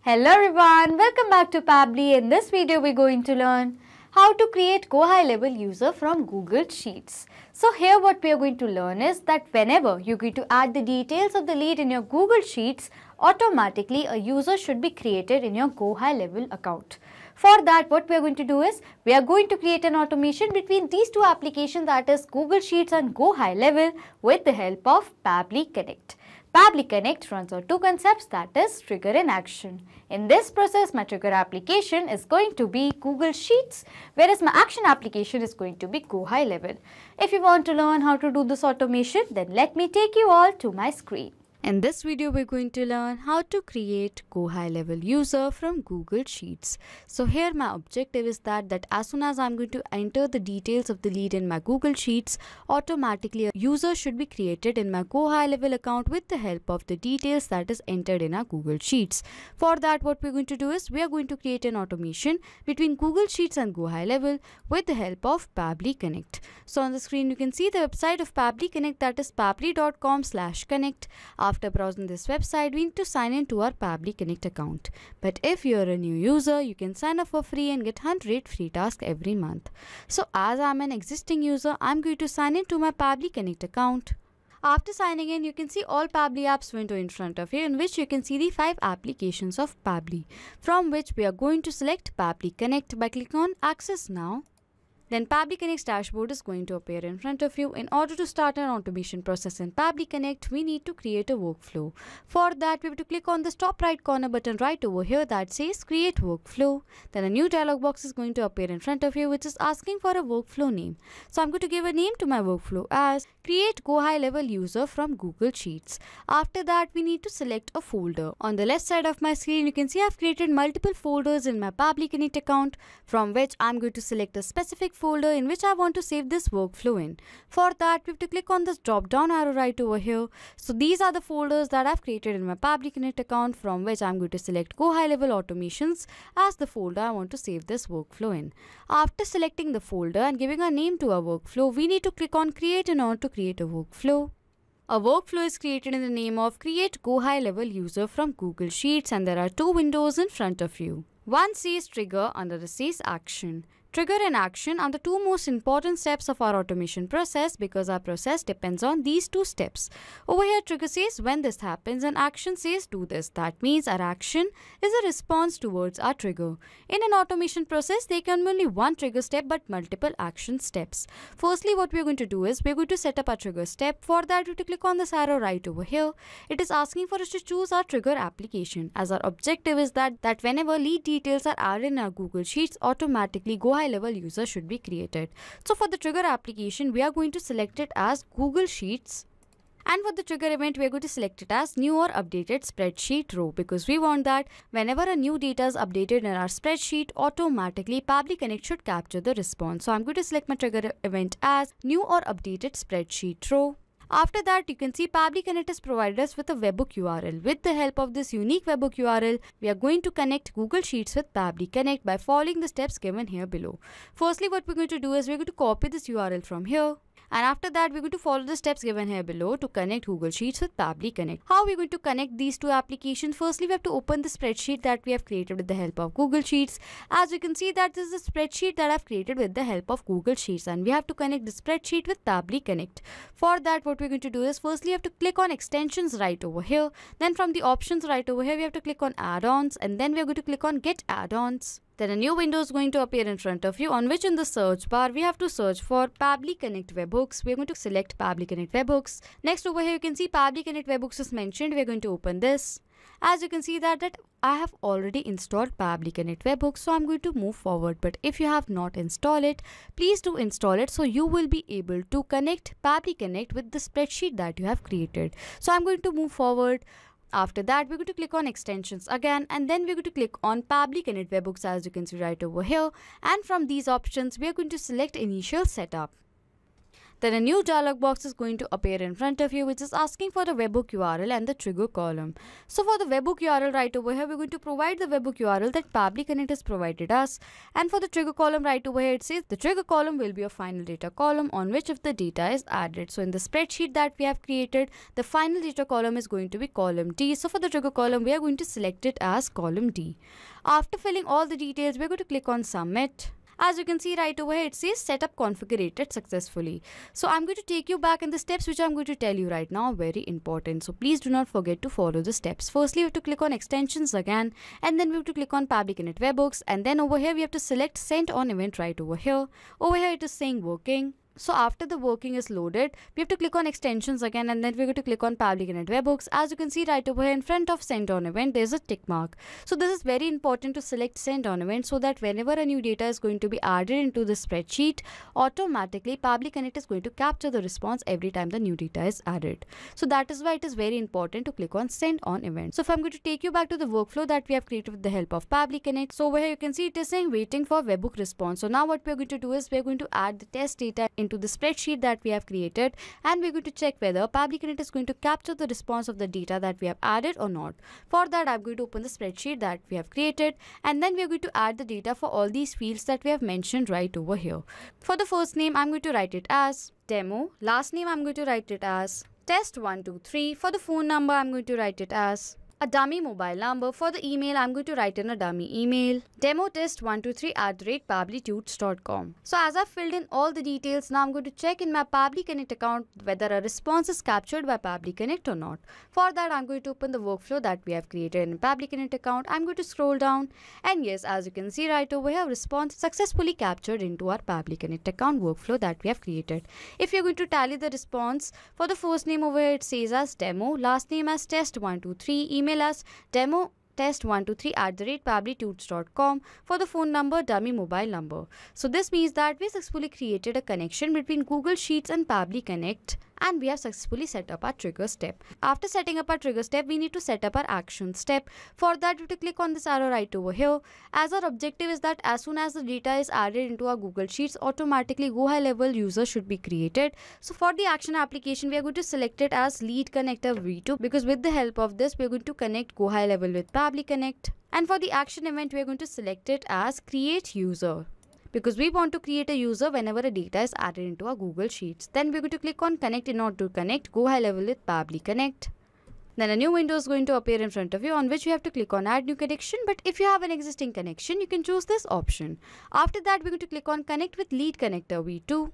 Hello everyone, welcome back to Pabbly. In this video we're going to learn how to create GoHighLevel user from Google Sheets. So here what we are going to learn is that whenever you're going to add the details of the lead in your Google Sheets, automatically a user should be created in your GoHighLevel account. For that, what we are going to do is, we are going to create an automation between these two applications, that is Google Sheets and GoHighLevel, with the help of Pabbly Connect. Pabbly Connect runs on two concepts, that is trigger and action. In this process, my trigger application is going to be Google Sheets, whereas my action application is going to be GoHighLevel. If you want to learn how to do this automation, then let me take you all to my screen. In this video, we're going to learn how to create GoHighLevel user from Google Sheets. So here my objective is that as soon as I'm going to enter the details of the lead in my Google Sheets, automatically a user should be created in my GoHighLevel account with the help of the details that is entered in our Google Sheets. For that, what we're going to do is, we are going to create an automation between Google Sheets and GoHighLevel with the help of Pabbly Connect. So on the screen, you can see the website of Pabbly Connect, that is pabbly.com/connect. After browsing this website, we need to sign in to our Pabbly Connect account. But if you're a new user, you can sign up for free and get 100 free tasks every month. So as I'm an existing user, I'm going to sign in to my Pabbly Connect account. After signing in, you can see all Pabbly apps window in front of you, in which you can see the 5 applications of Pabbly, from which we are going to select Pabbly Connect by clicking on Access Now. Then Pabbly Connect's dashboard is going to appear in front of you. In order to start an automation process in Pabbly Connect, we need to create a workflow. For that, we have to click on the top right corner button right over here that says Create Workflow. Then a new dialog box is going to appear in front of you, which is asking for a workflow name. So I'm going to give a name to my workflow as Create GoHighLevel User from Google Sheets. After that, we need to select a folder. On the left side of my screen, you can see I've created multiple folders in my Pabbly Connect account, from which I'm going to select a specific folder in which I want to save this workflow in. For that, we have to click on this drop down arrow right over here. So these are the folders that I've created in my Pabbly Connect account, from which I'm going to select GoHighLevel Automations as the folder I want to save this workflow in. After selecting the folder and giving a name to our workflow, we need to click on Create in order to create a workflow. A workflow is created in the name of Create GoHighLevel User from Google Sheets, and there are 2 windows in front of you. One says Trigger, another says Action. Trigger and action are the 2 most important steps of our automation process, because our process depends on these 2 steps. Over here, trigger says when this happens and action says do this. That means our action is a response towards our trigger. In an automation process, there can be only one trigger step but multiple action steps. Firstly, what we're going to do is, we're going to set up our trigger step. For that, we have to click on this arrow right over here. It is asking for us to choose our trigger application, as our objective is that whenever lead details are added in our Google Sheets, automatically GoHighLevel user should be created. So for the trigger application, we are going to select it as Google Sheets. And for the trigger event, we are going to select it as new or updated spreadsheet row, because we want that whenever a new data is updated in our spreadsheet, automatically Pabbly Connect should capture the response. So I'm going to select my trigger event as new or updated spreadsheet row. After that, you can see Pabbly Connect has provided us with a webhook URL. With the help of this unique webhook URL, we are going to connect Google Sheets with Pabbly Connect by following the steps given here below. Firstly, what we're going to do is, we're going to copy this URL from here. And after that, we're going to follow the steps given here below to connect Google Sheets with Pabbly Connect. How are we going to connect these 2 applications? Firstly, we have to open the spreadsheet that we have created with the help of Google Sheets. As you can see, that this is a spreadsheet that I've created with the help of Google Sheets, and we have to connect the spreadsheet with Pabbly Connect. For that, what we're going to do is, firstly, you have to click on extensions right over here. Then from the options right over here, we have to click on add-ons, and then we're going to click on get add-ons. Then a new window is going to appear in front of you, on which in the search bar, we have to search for Pabbly Connect Webhooks. We're going to select Pabbly Connect Webhooks. Next over here, you can see Pabbly Connect Webhooks is mentioned. We're going to open this. As you can see that I have already installed Pabbly Connect Webhooks, so I'm going to move forward. But if you have not installed it, please do install it, so you will be able to connect Pabbly Connect with the spreadsheet that you have created. So I'm going to move forward. After that, we're going to click on extensions again, and then we're going to click on Pabbly Connect Webhooks, as you can see right over here. And from these options, we are going to select initial setup. Then a new dialog box is going to appear in front of you, which is asking for the webhook URL and the trigger column. So for the webhook URL right over here, we're going to provide the webhook URL that Pabbly Connect has provided us. And for the trigger column right over here, it says the trigger column will be a final data column on which if the data is added. So in the spreadsheet that we have created, the final data column is going to be column D. So for the trigger column, we are going to select it as column D. After filling all the details, we're going to click on submit. As you can see right over here, it says setup configured successfully. So I'm going to take you back, and the steps which I'm going to tell you right now are very important. So please do not forget to follow the steps. Firstly, we have to click on extensions again, and then we have to click on Pabbly Connect webhooks, and then over here we have to select send on event right over here. Over here it is saying working. So after the working is loaded, we have to click on extensions again, and then we're going to click on Pabbly Connect webhooks. As you can see right over here in front of send on event, there's a tick mark. So this is very important to select send on event, so that whenever a new data is going to be added into the spreadsheet, automatically Pabbly Connect is going to capture the response every time the new data is added. So that is why it is very important to click on send on event. So if I'm going to take you back to the workflow that we have created with the help of Pabbly Connect, so over here you can see it is saying waiting for webhook response. So now what we're going to do is we're going to add the test data into the spreadsheet that we have created, and we're going to check whether Pabbly Connect is going to capture the response of the data that we have added or not. For that, I'm going to open the spreadsheet that we have created, and then we're going to add the data for all these fields that we have mentioned right over here. For the first name, I'm going to write it as demo. Last name, I'm going to write it as test123. For the phone number, I'm going to write it as a dummy mobile number. For the email, I'm going to write in a dummy email, demotest123@pabblytuts.com. So as I've filled in all the details, now I'm going to check in my Pabbly Connect account whether a response is captured by Pabbly Connect or not. For that, I'm going to open the workflow that we have created in Pabbly Connect account. I'm going to scroll down, and yes, as you can see right over here, response successfully captured into our Pabbly Connect account workflow that we have created. If you're going to tally the response, for the first name over here, it says as demo, last name as test123, email as demotest123@pabblytuts.com. For the phone number, dummy mobile number. So this means that we successfully created a connection between Google Sheets and Pabbly Connect, and we have successfully set up our trigger step. After setting up our trigger step, we need to set up our action step. For that, we have to click on this arrow right over here. As our objective is that as soon as the data is added into our Google Sheets, automatically GoHighLevel user should be created. So for the action application, we are going to select it as lead connector v2, because with the help of this, we are going to connect GoHighLevel with Pabbly Connect. And for the action event, we are going to select it as create user, because we want to create a user whenever a data is added into our Google Sheets. Then we're going to click on connect in order to connect GoHighLevel with Pabbly Connect. Then a new window is going to appear in front of you, on which you have to click on add new connection. But if you have an existing connection, you can choose this option. After that, we're going to click on connect with lead connector v2.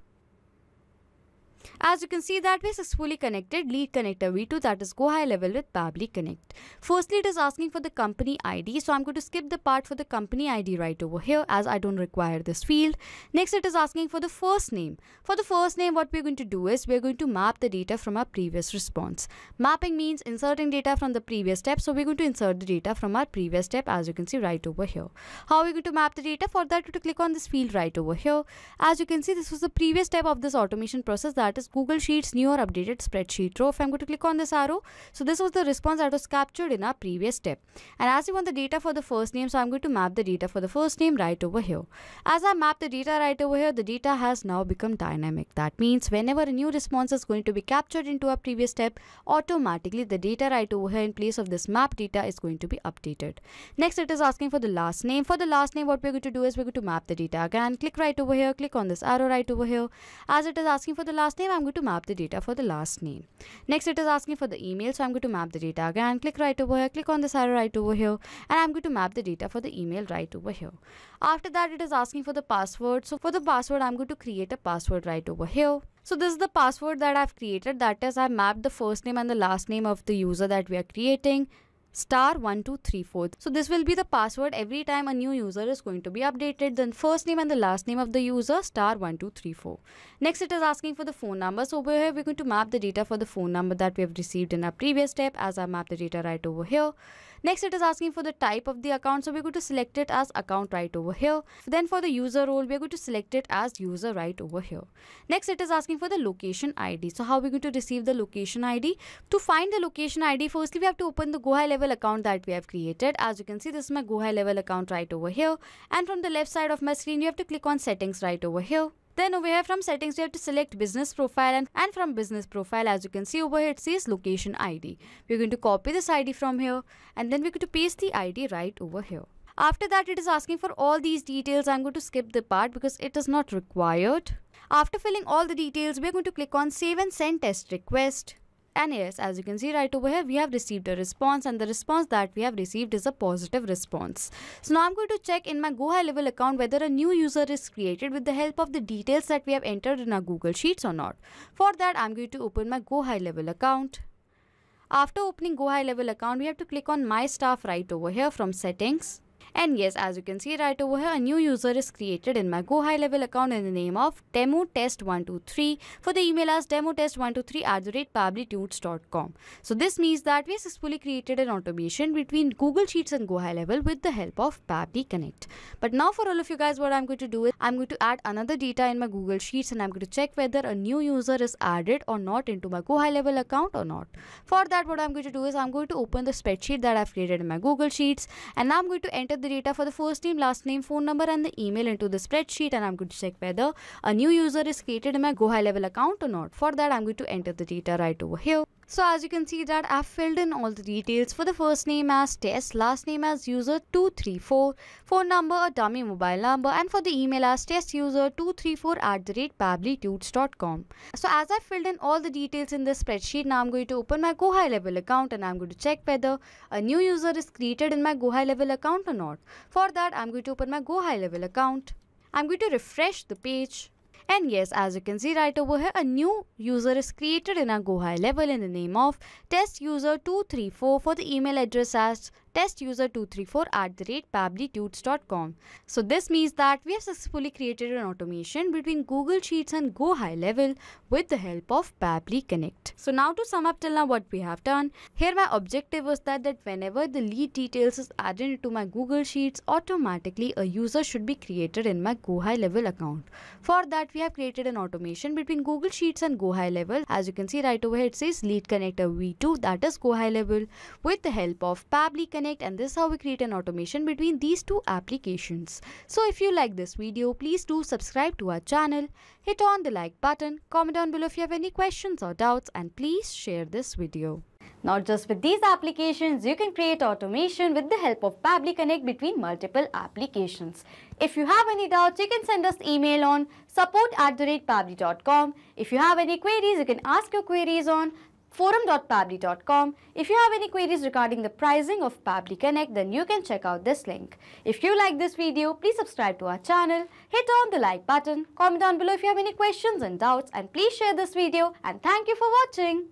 As you can see that we successfully connected lead connector v2, that is GoHighLevel with Pabbly Connect. Firstly, it is asking for the company ID. So I'm going to skip the part for the company ID right over here, as I don't require this field. Next, it is asking for the first name. For the first name, what we're going to do is we're going to map the data from our previous response. Mapping means inserting data from the previous step. So we're going to insert the data from our previous step, as you can see right over here. How are we going to map the data? For that, we have to click on this field right over here. As you can see, this was the previous step of this automation process, that is Google Sheets new or updated spreadsheet row. If I'm going to click on this arrow, so this was the response that was captured in our previous step. And as we want the data for the first name, so I'm going to map the data for the first name right over here. As I map the data right over here, the data has now become dynamic. That means whenever a new response is going to be captured into our previous step, automatically the data right over here in place of this map data is going to be updated. Next, it is asking for the last name. For the last name, what we're going to do is we're going to map the data again. Click right over here, click on this arrow right over here. As it is asking for the last name, I'm going to map the data for the last name. Next, it is asking for the email, so I'm going to map the data again. Click right over here, click on this arrow right over here, and I'm going to map the data for the email right over here. After that, it is asking for the password. So for the password, I'm going to create a password right over here. So this is the password that I've created, that is I mapped the first name and the last name of the user that we are creating, *1234. So this will be the password every time a new user is going to be updated. Then first name and the last name of the user, *1234. Next, it is asking for the phone number. So over here, we're going to map the data for the phone number that we have received in our previous step, as I mapped the data right over here. Next, it is asking for the type of the account. So we're going to select it as account right over here. Then for the user role, we're going to select it as user right over here. Next, it is asking for the location ID. So how are we going to receive the location ID? To find the location ID, firstly, we have to open the GoHighLevel account that we have created. As you can see, this is my GoHighLevel account right over here. And from the left side of my screen, you have to click on settings right over here. Then over here from settings, we have to select business profile, and from business profile, as you can see over here, it says location ID. We're going to copy this ID from here, and then we're going to paste the ID right over here. After that, it is asking for all these details. I'm going to skip the part because it is not required. After filling all the details, we're going to click on save and send test request. And yes, as you can see right over here, we have received a response, and the response that we have received is a positive response. So now I'm going to check in my GoHighLevel account whether a new user is created with the help of the details that we have entered in our Google Sheets or not. For that, I'm going to open my GoHighLevel account. After opening GoHighLevel account, we have to click on My Staff right over here from settings. And yes, as you can see right over here, a new user is created in my GoHighLevel account in the name of demotest123 for the email as demotest123@pabblytunes.com. So this means that we have successfully created an automation between Google Sheets and GoHighLevel with the help of Pabbly Connect. But now for all of you guys, what I'm going to do is I'm going to add another data in my Google Sheets, and I'm going to check whether a new user is added or not into my GoHighLevel account or not. For that, what I'm going to do is I'm going to open the spreadsheet that I've created in my Google Sheets, and now I'm going to enter the data for the first name, last name, phone number and the email into the spreadsheet, and I'm going to check whether a new user is created in my GoHighLevel account or not. For that, I'm going to enter the data right over here. So as you can see that I've filled in all the details for the first name as test, last name as user234, phone number a dummy mobile number, and for the email as testuser234@pabblytunes.com. So as I filled in all the details in this spreadsheet, now I'm going to open my GoHighLevel account, and I'm going to check whether a new user is created in my GoHighLevel account or not. For that, I'm going to open my GoHighLevel account. I'm going to refresh the page. And yes, as you can see right over here, a new user is created in our GoHighLevel in the name of testuser234 for the email address as testuser234@pabblytunes.com. So this means that we have successfully created an automation between Google Sheets and GoHighLevel with the help of Pabbly Connect. So now to sum up till now what we have done, here my objective was that whenever the lead details is added into my Google Sheets, automatically a user should be created in my GoHighLevel account. For that, we have created an automation between Google Sheets and GoHighLevel. As you can see right over here, it says Lead Connector V2, that is GoHighLevel, with the help of Pabbly Connect, and this is how we create an automation between these two applications. So if you like this video, please do subscribe to our channel, hit on the like button, comment down below if you have any questions or doubts, and please share this video. Not just with these applications, you can create automation with the help of Pabbly Connect between multiple applications. If you have any doubts, you can send us email on support@pabbly.com. If you have any queries, you can ask your queries on forum.pabbly.com. If you have any queries regarding the pricing of Pabbly Connect, then you can check out this link. If you like this video, please subscribe to our channel, hit on the like button, comment down below if you have any questions and doubts, and please share this video, and thank you for watching.